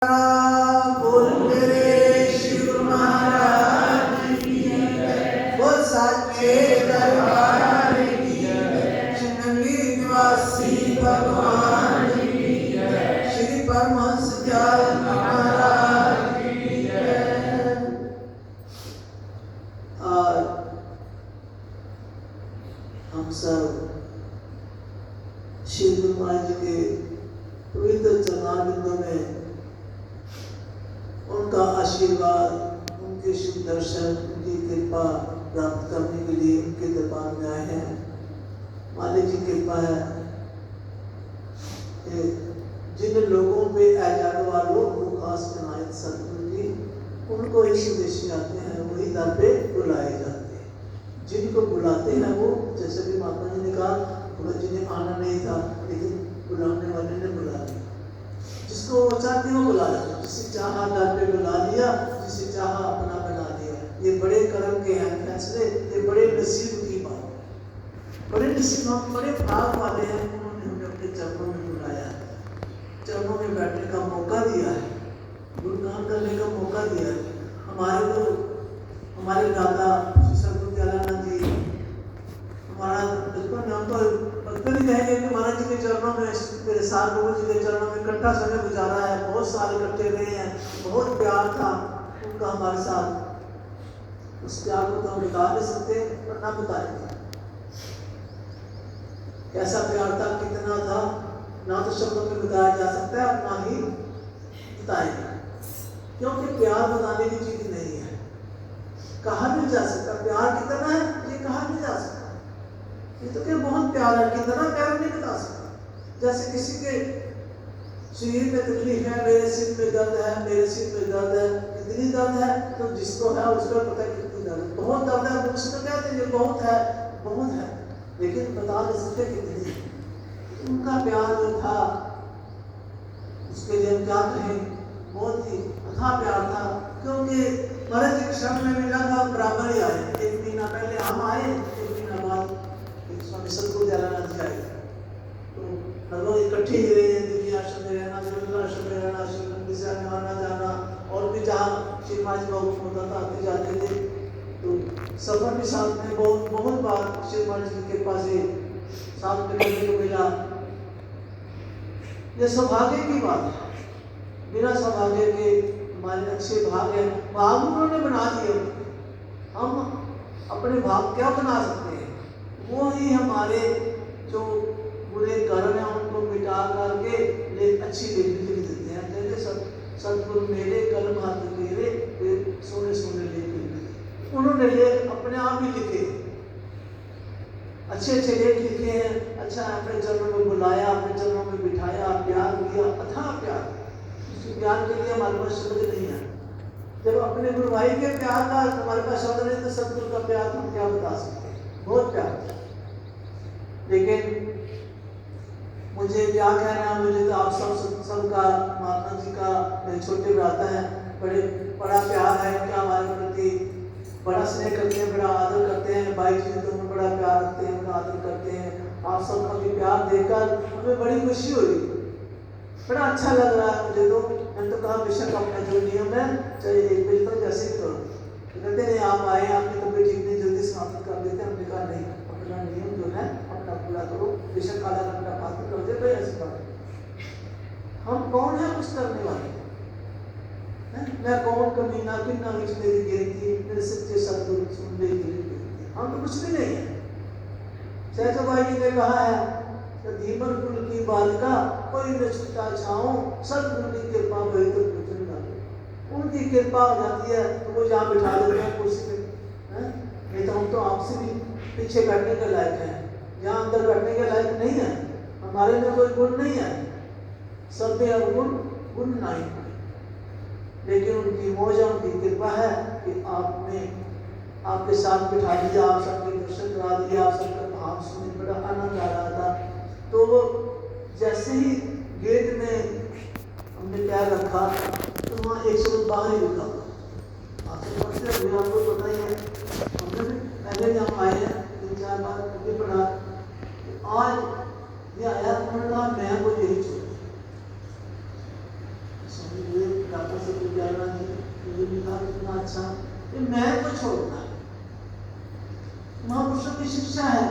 बोल मेरे शिव महाराज की जय, बोल साचे दरबार की जय, शिवलिंग निवासी भगवान की जय, श्री परमहंस दयाल महाराज की जय। आज हम सब शिव महाराज जी के पवित्र चरणारविंदों में उनका आशीर्वाद, उनके शुभ दर्शन, उनकी कृपा प्राप्त करने के लिए उनके दरबार में आए हैं। मालिक की कृपा है, जिन लोगों पे एजाद वालों को खास बनायत सतगुरु जी, उनको इस उद्देश्य में आते हैं, वही दर पे बुलाए जाते हैं। जिनको बुलाते हैं वो, जैसे भी माता जी ने कहा, जिन्हें आना नहीं था लेकिन बुलाने वाले ने बुला लिया। जिसको वो चाहते वो बुला लिया, जिसे चाहा दर पे बुला लिया, जिसे चाहा अपना बना लिया। ये बड़े कर्म के हैं फैसले, ये बड़े नसीब की बात है। बड़े नसीब, हम बड़े भाग वाले हैं, उन्होंने हमें अपने चरणों में बुलाया है, चरणों में बैठने का मौका दिया है, गुणगान करने का मौका दिया है। हमारे दादा सतगुरु दयालानंद जी, हमारा बचपन में, हम तो बचपन ही कहेंगे कि महाराज जी के चरणों में, मेरे साथ गुरु जी के चरणों में इकट्ठा समय गुजारा है, बहुत साल इकट्ठे रहे हैं, बहुत प्यार था उनका हमारे साथ। उस प्यार को तो हम बता नहीं सकते, पर ना बताएंगे कैसा प्यार था, कितना था, ना तो शब्दों में बताया जा सकता है, ना ही बताएंगे, क्योंकि प्यार बताने की चीज नहीं है, कहा नहीं जा सकता। प्यार कितना है ये कहा नहीं जा सकता। ये तो क्या बहुत प्यार है, कितना प्यार नहीं बता सकता। जैसे किसी के शरीर में तकलीफ है, मेरे सिर में दर्द है, मेरे सिर में दर्द है, कितनी दर्द है तो जिसको है उसको पता है कितनी दर्द है। बहुत दर्द है, उसको कहते हैं बहुत है, बहुत है, लेकिन बता नहीं सकते कितनी। उनका प्यार जो था उसके लिए हम क्या कहें, बहुत ही अथाह प्यार था। क्योंकि महाराज जी के शरण में मिला था, बराबर ही आए। एक महीना पहले हम आए, एक महीना बाद स्वामी सतगुरु दयालानंद जी आए, तो लगभग इकट्ठे ही रहे हैं। दिव्य आश्रम में रहना, दिव्य आश्रम में रहना, शिवलिंग से आना जाना, और भी जहाँ श्री महाराज जी बहुत होता था आते जाते थे, तो सफर भी साथ में बहुत बार श्री महाराज जी की कृपा से साथ में करने को मिला। ये सौभाग्य की बात है, बिना सौभाग्य के हमारे अच्छे भाग है, भाग उन्होंने बना दिए। हम अपने भाग क्या बना सकते हैं, वो ही हमारे जो बुरे कर्म है उनको मिटा करके अच्छी लिख देते हैं। जैसे सतगुरु मेरे कलम हाथ मेरे सोने सोने लेख, उन्होंने लेख अपने आप ही लिखे, अच्छे अच्छे लेख लिखे हैं। अच्छा, अपने चरणों में बुलाया, अपने चरणों में बिठाया, प्यार दिया, अथाह प्यार। उस प्यार के लिए हमारे पास शब्द नहीं है। जब अपने गुरु भाई के प्यार का हमारे पास शब्द नहीं, तो सतगुरु का प्यार हम क्या बता सकते हैं, बहुत प्यार। लेकिन मुझे क्या कहना, मुझे तो आप सबका महात्मा जी का, मेरे छोटे भ्राता है, बड़ा प्यार है क्या हमारे प्रति, बड़ा स्नेह करते हैं, बड़ा आदर करते हैं। भाई जी तो हमें बड़ा प्यार रखते हैं, बड़ा आदर करते हैं। आप सबका भी प्यार देखकर हमें बड़ी खुशी हुई, बड़ा अच्छा लग रहा है मुझे। तो मैंने तो कहा बेशक अपना जो नियम है चाहे एक बजे तक जैसे ही करो, कहते नहीं आप आए, आपने तो बेटी इतनी जल्दी समाप्त कर देते। हमने कहा नहीं, अपना नियम जो है अपना पूरा करो, बेशक आधा घंटा बात कर दे, कोई ऐसी बात नहीं। हम कौन है कुछ करने वाले, मैं कौन कमीना किन्ना विच मेरी गिनती, मेरे सच्चे सतगुरु सुन ले गिनती, हम तो कुछ भी नहीं है। सहज भाई जी ने कहा है, धीमन कुल की बालिका कोई न छूटा छाओ, सतगुरु की कृपा वही तो पूजन डालो। उनकी कृपा हो जाती है तो वो जहाँ बिठा देते हैं कुर्सी पे, नहीं तो हम तो आपसे भी पीछे बैठने के लायक हैं, यहाँ अंदर बैठने के लायक नहीं है। हमारे में कोई गुण नहीं है, सब में अवगुण गुण नहीं, लेकिन उनकी मौज, उनकी कृपा है कि आपने आपके साथ बिठा दिया, आप सबके दर्शन करा दिया, आप सबका भाव सुनने बड़ा आनंद आ रहा था। तो जैसे ही गेट में हमने पैर रखा तो वहाँ एक शब्द बाहर ही रुका। आपको पता ही है, हमने भी पहले जब आए हैं 3-4 बार कभी पढ़ा, आज ये आया, उन्होंने कहा मैं को यही छोड़ कहा अच्छा ये मैं को छोड़ना। महापुरुषों की शिक्षा है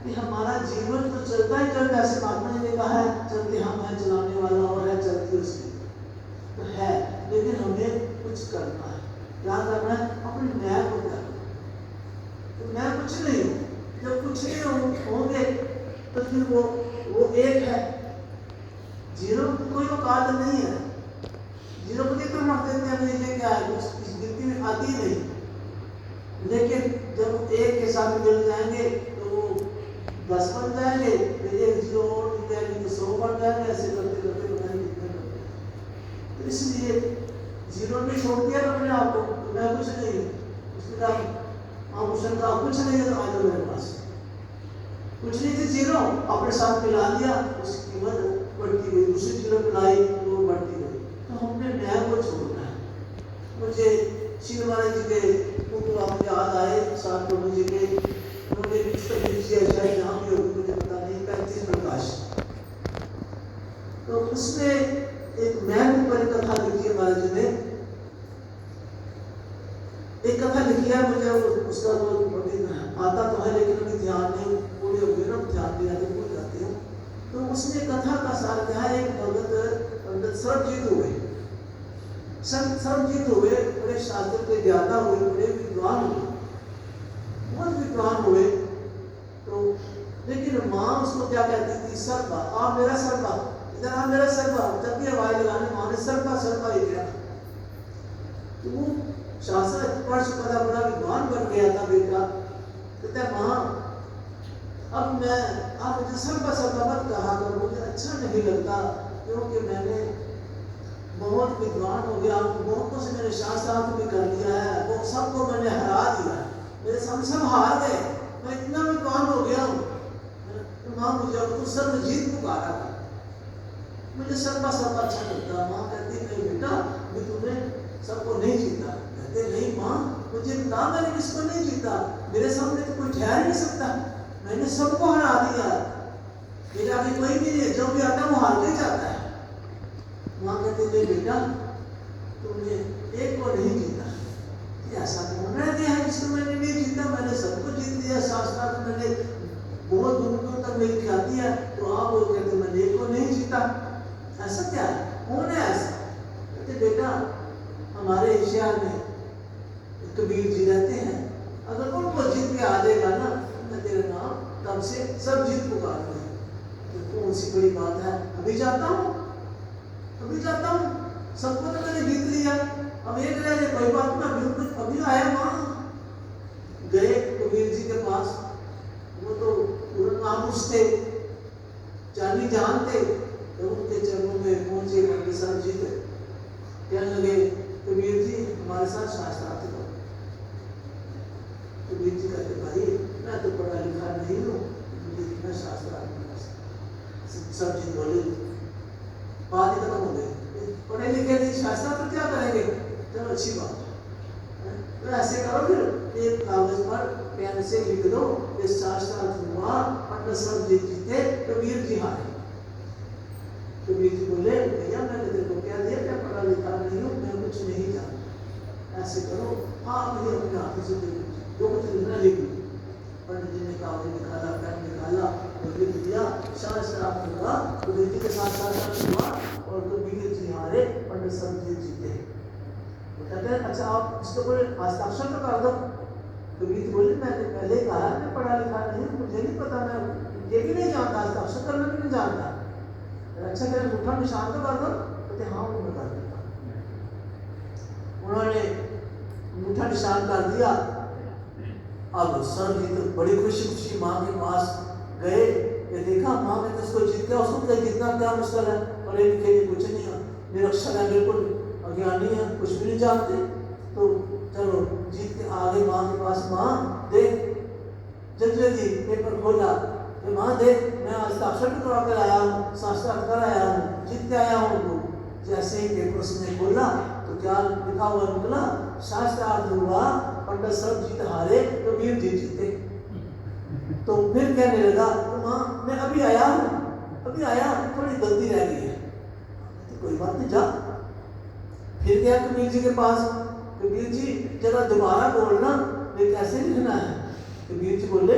कि हमारा जीवन तो चलता ही चलता, ऐसे महात्मा जी ने कहा है चलते हम है चलाने वाला और है चलती उसकी तो है, लेकिन हमें कुछ करना है, क्या करना है, अपने न्याय को करना। तो मैं कुछ नहीं हूँ, जब कुछ नहीं होंगे तो फिर वो एक है, जीरो की कोई औकात नहीं है। जीरो को देखकर मार देते हैं ये क्या है, कुछ इस गिनती में आती ही नहीं। लेकिन जब एक के साथ मिल जाएंगे तो वो 10 बन जाएंगे, फिर एक जीरो और मिल जाएंगे तो 100 बन जाएंगे, ऐसे करते करते बनाएंगे। तो इसलिए जीरो ने छोड़ दिया अपने आप को, तो मैं कुछ नहीं हूँ। उसके बाद महापुरुषों का कुछ नहीं है तो आ जाओ मेरे पास, कुछ नहीं थी जीरो अपने साथ मिला दिया, उसकी कीमत बढ़ती गई, दूसरी जीरो मिलाई तो वो बढ़ती गई। तो हमने न्याय को छोड़ना है। मुझे श्री महाराज जी के मुझे याद आए, सात प्रभु जी के उन्होंने शायद जहाँ भी होगी मुझे पता नहीं, 35 प्रकाश, तो उसमें एक मैं पर कथा लिखी है महाराज जी ने, एक कथा लिखी है, मुझे उसका आता तो है लेकिन अभी ध्यान नहीं, पूरी हो गई ना, ध्यान दिया तो भूल जाती हूँ। तो उसमें कथा का सार क्या है, एक भगत पंडित सर्वजीत हुए, सर्वजीत हुए, बड़े शास्त्र के ज्ञाता हुए, बड़े विद्वान हुए, बहुत विद्वान हुए। तो लेकिन माँ उसको क्या कहती थी, सर्पा, आप मेरा सर्पा, इधर आप मेरा सर्पा, जब भी आवाज लगाने माँ ने सर्पा सर्पा ही किया। तो वो शास्त्र पढ़ चुका था, बड़ा विद्वान बन गया था बेटा, कहते माँ अब मैं आप मुझे सर्पा सर्पा मत कहा करो, मुझे अच्छा नहीं लगता, क्योंकि मैंने बहुत विद्वान हो गया, बहुतों से मैंने शास्त्रार्थ भी कर लिया है, वो सबको मैंने हरा दिया है, मेरे सामने सब हार गए, मैं इतना विद्वान हो गया हूँ। तो माँ मुझे अब तो सर्वजीत पुकारा था, मुझे सर्पा सर्पा अच्छा लगता। माँ कहती नहीं बेटा मैं तुम्हें सबको नहीं जीता। कहते नहीं माँ मुझे बता मैंने किसको नहीं जीता, मेरे सामने तो कोई ठहर नहीं सकता, मैंने सबको हरा दिया, मेरे आगे कोई भी नहीं, जो भी आता है वो हार के जाता है। माँ कहते नहीं बेटा तुमने एक को नहीं जीता, ऐसा कौन रह गया है जिसको मैंने नहीं जीता, मैंने सबको जीत लिया, शास्त्रार्थ मैंने बहुत दूर दूर तक मेरी ख्याति है, तो आप वो कहते मैंने एक को नहीं जीता, ऐसा क्या है, कौन है ऐसा? कहते बेटा हमारे शहर में कबीर जी रहते हैं, अगर उनको जीत के आ जाएगा ना मैं तेरे नाम तब से सब जीत पुकार रहे, तो कौन सी बड़ी बात है, अभी जाता हूँ, अभी जाता हूँ, सबको तो मैंने जीत लिया, अब एक रह जाए कोई बात ना, बिल्कुल अभी आया वहाँ गए कबीर जी के पास, वो तो तुरंत महापुरुष थे, जानी जानते, तो उनके चरणों में पहुंचे पंडित साहब जी थे, कहने लगे कबीर जी हमारे साथ शास्त्रार्थ करो। कबीर जी कहते भाई मैं तो पढ़ा लिखा नहीं हूँ, मैं शास्त्रार्थ नहीं कर सकता। सब जी बोले बात ही खत्म हो गई, पढ़े लिखे नहीं शास्त्रार्थ क्या करेंगे, चलो अच्छी बात है, तो ऐसे करो फिर एक कागज पर पेन से लिख दो ये शास्त्रार्थ हुआ, पंडित सब जी जीते कबीर जी हारे। कबीर जी बोले भैया मैंने तेरे को क्या दिया, मैं पढ़ा लिखा नहीं हूँ, मैं कुछ नहीं जानता, ऐसे करो आप ही अपने हाथों से जो कुछ लिखना लिख लो। पंडित जी ने कागज निकाला, पेन निकाला और लिख दिया, शास्त्रार्थ हुआ, कबीर जी के साथ शास्त्रार्थ हुआ और कबीर जी हारे, पंडित सब जी जीते। कहते हैं अच्छा आप इसके ऊपर हस्ताक्षर तो कर दो। कबीर जी बोले मैंने पहले कहा मैं पढ़ा लिखा नहीं हूँ, मुझे नहीं पता, मैं ये भी नहीं जानता, हस्ताक्षर करना भी नहीं जानता। अच्छा मेरा अंगूठा निशान तो कर दो, कहते हाँ वो मैं कर देता। उन्होंने अंगूठा निशान कर दिया। अब सर जी तो बड़ी खुशी खुशी माँ के पास गए, ये देखा माँ ने तो इसको जीत गया, उसको क्या जीतना क्या मुश्किल है, पढ़े लिखे कुछ नहीं है, निरक्षर है, बिल्कुल अज्ञानी है, कुछ भी नहीं जानते, तो चलो जीत के आ गए माँ के पास। माँ देख जल्दी पेपर खोला, माँ देख मैं हस्ताक्षर भी करवा कर आया हूँ, शास्त्रार्थ कर आया हूँ, जीत के आया हूँ। तो जैसे ही पेपर उसने खोला तो क्या लिखा हुआ निकला, शास्त्रार्थ हुआ, पंडित सब जीत हारे, कबीर जी जीते। तो फिर कहने लगा तो माँ मैं अभी आया हूँ, अभी आया, थोड़ी गलती रह गई है, तो कोई बात नहीं जा। फिर गया कबीर जी के पास, कबीर जी जरा दोबारा बोलना, ये कैसे लिखना है। कबीर जी बोले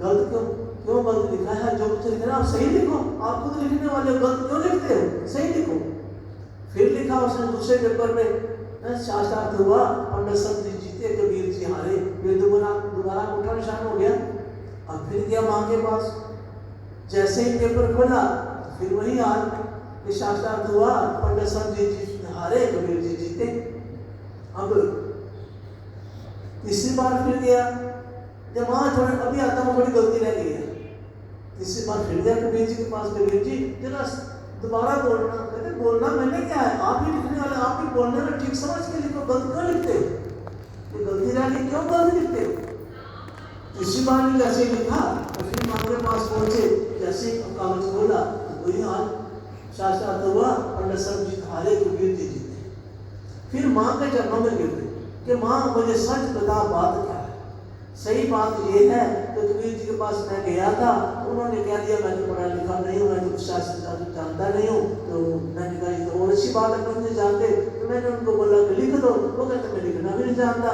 गलत क्यों गलत लिखा है, जो कुछ लिखना आप सही लिखो, आप खुद लिखने वाले हो, गलत क्यों लिखते हो, सही लिखो। फिर लिखा उसने दूसरे पेपर में, शास्त्रार्थ हुआ पंडित सब जी जीते कबीर जी हारे, फिर दोबारा उठा निशान हो गया। अब फिर गया माँ के पास, जैसे ही पेपर खोला फिर वही हाल कि शास्त्रार्थ हुआ पंडित सब जी हारे, कबीर जी जीते। अब तीसरी बार फिर गया, जब वहाँ थोड़ी अभी आता हूँ थोड़ी गलती रह गई है, तीसरी बार फिर गया कबीर जी के पास, कबीर जी जरा दोबारा बोलना। कहते बोलना मैंने क्या है, आप ही लिखने वाले, आप ही बोलने में ठीक समझ के लिखो, गलत क्यों लिखते हो, ये गलती रह गई क्यों गलत लिखते हो। तीसरी बार भी जैसे लिखा और फिर माँ के पास पहुंचे, जैसे कागज खोला वही हाल, शास्त्रार्थ हुआ पंडित सब जी हारे, कबीर जी जीते। फिर माँ के चरणों में गिर गए कि माँ मुझे सच बता बात क्या है। सही बात ये है कि कबीर जी के पास मैं गया था, उन्होंने कह दिया मैं तो पढ़ा लिखा नहीं हूँ, मैं तो शास्त्र जानता नहीं हूँ। तो मैंने कहा ये तो और अच्छी बात है, मुझे जानते। तो मैंने उनको बोला कि लिख दो, वो कहते मैं लिखना भी नहीं जानता,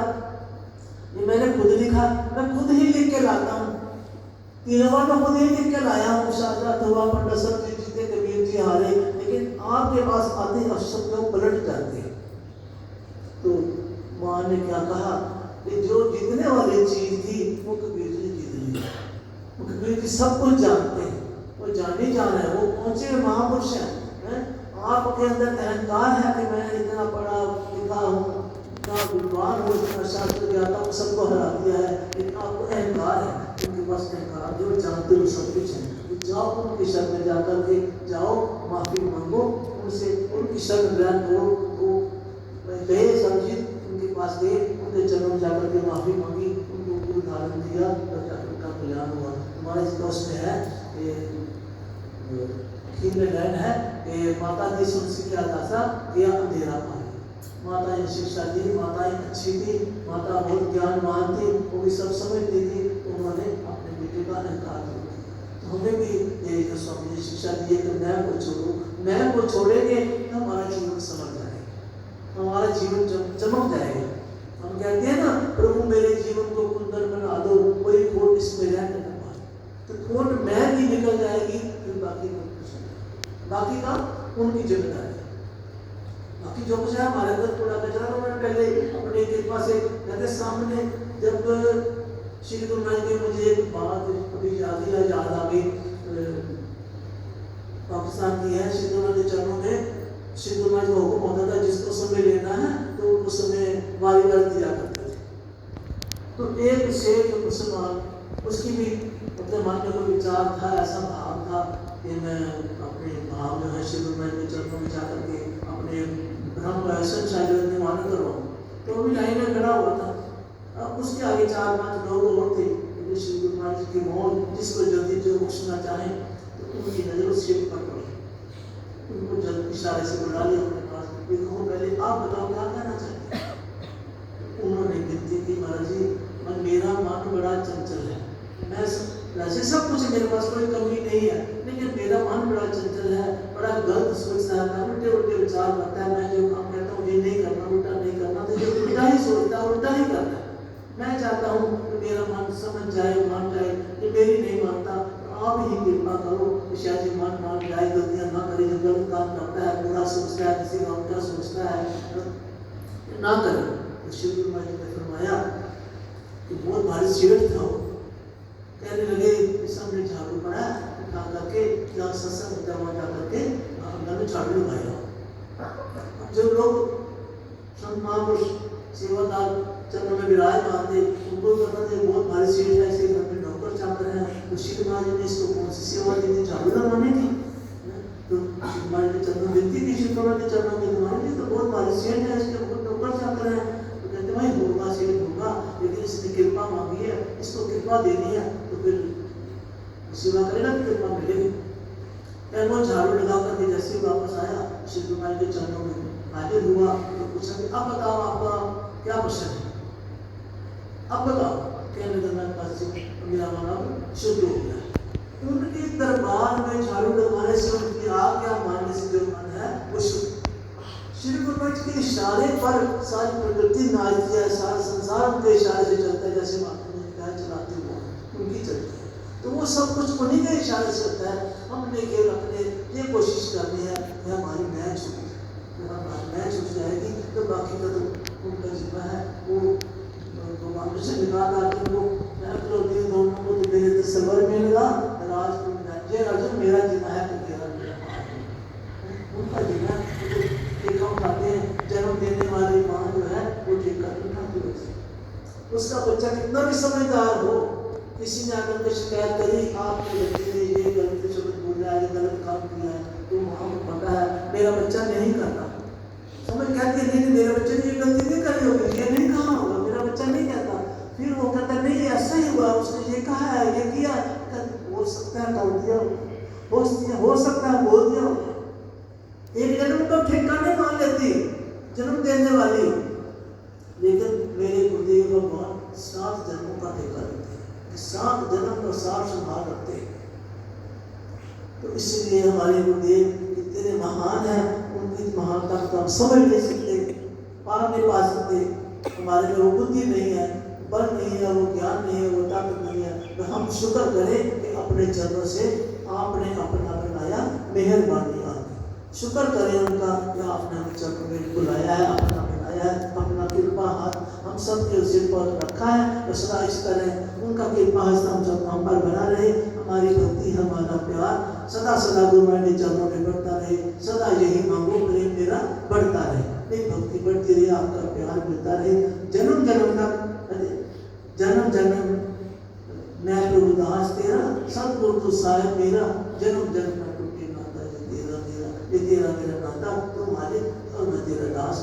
ये मैंने खुद लिखा, मैं खुद ही लिख के लाता हूँ, तीनों बार मैं खुद ही लिख के लाया हूँ। शास्त्रार्थ हुआ पंडित सब जी जीते, कबीर जी हारे, लेकिन आपके पास आते ही शब्द लोग पलट जाते हैं। तो माँ ने क्या कहा कि जो जीतने वाली चीज थी वो कबीर जी जीत ली, वो कबीर जी सब कुछ जानते हैं, वो जाने जाना है, वो पहुंचे हुए महापुरुष हैं। आपके अंदर अहंकार है कि मैं इतना पढ़ा लिखा हूँ, इतना विद्वान हूँ, इतना शास्त्र ज्ञाता हूँ, सबको हरा दिया है, लेकिन आपको अहंकार है, उनके पास अहंकार जो जानते हो सब कुछ है। तो जाओ उनकी शरण में जाकर के जाओ, माफी मांगो उनसे, उनकी शरण ग्रहण करो। वो गए समझित उनके पास गए, उनके चरणों में जाकर के माफी मांगी, उनको गुरु धारण दिया, उनका कल्याण हुआ। हमारे इसका उसमें है खीर में लाइन है कि माता जी से उनसे क्या था कि अंधेरा पाए। माता ने शिक्षा दी, माता अच्छी थी, माता बहुत ज्ञानवान थी, वो भी सब समझती थी, उन्होंने अपने बेटे का अहंकार दूर किया। तो हमें भी ये जो स्वामी ने शिक्षा दी है कि मैं को छोड़ो, मैं को छोड़ेंगे तो हमारा जीवन समझ जाएगा, हमारा जीवन चमक जाएगा। हम कहते हैं ना प्रभु मेरे जीवन को कुंदन बना दो, कोई खोट इसमें रह न पाए। तो खोट मैं भी निकल जाएगी, फिर बाकी बाकी का उनकी जिम्मेदारी। बाकी जो कुछ है हमारे अंदर थोड़ा कचरा, तो मैंने पहले अपने कृपा से कहते सामने जब श्री गुरु महाराज जी मुझे एक बात अभी याद आ गई, पाकिस्तान की है, श्री गुरु महाराज के चरणों में श्री गुरु महाराज का हुक्म होता था जिसको समय लेना है तो उस समय वारी दिया करते थे। तो एक शेख मुसलमान, उसकी भी अपने मन में कोई विचार था, ऐसा भाव था कि मैं अपने भाव जो है श्री गुरु महाराज के चरणों में जाकर के अपने ब्रह्म ऐसा शायद निर्माण करवाऊँ। तो भी लाइन में खड़ा हुआ था, अब उसके आगे 4-5 लोग और थे, श्री गुरु महाराज की मौत जिसको जल्दी जो पूछना चाहें, तो उनकी नजर उस शेख पर पड़ी, उनको जल्दी इशारे से बुला लिया अपने पास, देखो पहले आप बताओ क्या कहना चाहते हैं। उन्होंने विनती की महाराज जी मेरा मन बड़ा चंचल है, मैं वैसे सब कुछ मेरे पास कोई कमी नहीं है, लेकिन मेरा मन बड़ा चंचल है, बड़ा गलत सोचता है, उल्टे उल्टे विचार करता है, मैं जो काम कहता हूँ ये नहीं करना, उल्टा नहीं करना, तो ये उल्टा ही सोचता है, उल्टा ही करता है। मैं चाहता हूँ कि मेरा मन समझ जाए, मान जाए, ये मेरी नहीं मानता, आप ही कृपा करो कि शायद ये मन मान जाए, गलतियाँ ना करे, जो गलत काम करता है, बुरा सोचता है, किसी का उल्टा सोचता है, ना करे। तो श्री गुरु महाराज ने फरमाया कि बहुत भारी सीरत था वो, कहने लगे सामने झाड़ू पड़ा उठा करके जहाँ सत्संग होता है वहाँ जा करके अंदर में झाड़ू लगाया। जो लोग संत महापुरुष सेवादार चरणों में विराजमान थे, उनको पता था बहुत भारी सीट है, ऐसे घर में नौकर चाकर हैं, तो श्री महाराज ने इसको कौन सी सेवा दी थी, झाड़ू लगाने की। तो श्री महाराज के चरणों विनती की, श्री महाराज के चरणों में तुम्हारे लिए तो बहुत भारी सीट है, इसके बहुत नौकर चाकर हैं, तो कहते भाई होगा सीट होगा, लेकिन इसने कृपा मांगी है, इसको कृपा देनी है, तो फिर सेवा करेगा तो कृपा मिलेगी। वो झाड़ू लगा करके जैसे वापस आया श्री गुरु महाराज के चरणों में हाजिर हुआ, तो पूछा अब बताओ आपका क्या प्रश्न है, अब बताओ। कहने लगा बस मेरा मन शुद्ध हो गया। उनके दरबार में झाड़ू लगाने से, उनकी आज्ञा मानने से जो मन है वो शुद्ध। श्री गुरु महाराज के इशारे पर सारी प्रकृति नाचती है, सारा संसार उनके इशारे से चलता है, जैसे महात्मा जी क्या चलाते हो उनकी चलती है। तो वो सब कुछ उन्हीं के इशारे से होता है। हमने केवल अपने ये कोशिश करनी है कि हमारी मैच हो, जब हमारी मैच हो जाएगी तो बाकी का तो उनका जिम्मा है। वो भगवान से निकाल आकर वो दोनों को तो मेरे तो सबर में लगा राज को ये अर्जुन मेरा जिम्मा है तो तेरा उनका जिम्मा टीका उठाते हैं। जन्म देने वाली माँ जो है वो टीका उठाती है। उसका बच्चा कितना भी समझदार हो, किसी ने आकर के शिकायत करी आपके बच्चे ने ये गलत शब्द बोला है, गलत काम किया है, तो वहाँ को पता है मेरा बच्चा नहीं करता। समझ कहती नहीं मेरे बच्चे ने ये गलती नहीं करी होगी, ये नहीं कहा होगा, मेरा बच्चा नहीं कहता। फिर वो कहता नहीं ऐसा ही हुआ, उसने ये कहा है, ये किया, हो सकता है कर दिया, हो सकता है बोल दिया। एक जन्म को ठेका नहीं मान लेती जन्म देने वाली, लेकिन मेरे गुरुदेव भगवान 7 जन्मों का ठेका लेते हैं, 7 जन्म का 7 संभाल रखते हैं। तो इसलिए हमारे गुरुदेव इतने महान हैं, उनकी महानता को हम समझ नहीं सकते, पार नहीं पा सकते। हमारे में वो बुद्धि नहीं है, बल नहीं है, वो ज्ञान नहीं है, वो ताकत नहीं है। तो हम शुक्र करें कि अपने चरणों से आपने अपना बनाया, मेहरबानी आपकी। शुक्र करें उनका कि आपने हमें चरणों में बुलाया है, अपना बनाया है, अपना कृपा हाथ हम सब के सिर पर रखा है। तो सदा इस तरह उनका कृपा हस्त हम सब हम पर बना रहे। हमारी भक्ति हमारा प्यार सदा सदा गुरु महाराज के चरणों में बढ़ता रहे। सदा यही मांगो प्रेम मेरा बढ़ता रहे, मेरी भक्ति बढ़ती रहे, आपका प्यार मिलता रहे। जन्म जन्म तक जन्म जन्म मैं प्रभु दास तेरा, सतगुरु तू साहिब मेरा, जन्म जन्म में टूटे नाता ये तेरा मेरा, ये तेरा मेरा नाता, तू मालिक और मैं तेरा दास,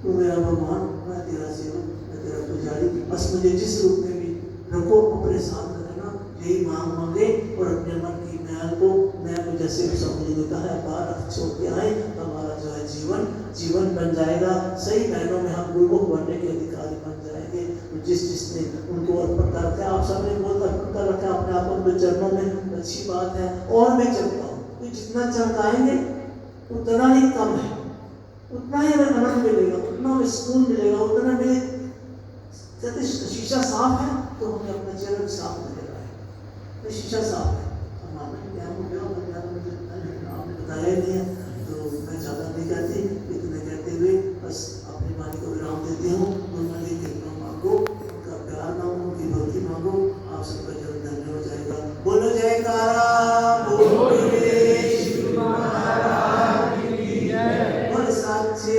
तू मेरा भगवान, मैं तेरा सेवक, मैं तेरा पुजारी। बस मुझे जिस रूप में भी रखो अपने साथ रखना, यही मांगे। और अपने मन की मैल को मैं को जैसे समझ लेता है बार छोड़ के आए, हमारा जो है जीवन बन जाएगा। सही महीनों में हम गुरुमुख बनने के अधिकारी बन जाएंगे। तो जिसने उनको अर्पण कर रखा है, आप सबने बहुत अर्पण कर रखा है अपने आप उनके चरणों में, अच्छी बात है। और मैं चमकाऊँ तो जितना चमकाएंगे उतना ही कम है, उतना ही हमें आनंद मिलेगा, उतना हमें सुकून मिलेगा, उतना हमें कहते शीशा साफ है तो हमें अपना चेहरा साफ मिलेगा। तो शीशा साफ है, हमारा क्या हो गया आपने बताया ही नहीं है, तो मैं ज़्यादा नहीं कहती। इतने कहते हुए बस अपनी वाणी को विराम देती हूँ। उनकी कृपा मांगो, उनका प्यार मांगो, उनकी भक्ति मांगो, आप सबका जन्म धन्य हो जाएगा। बोलो जयकारा बोलो साचे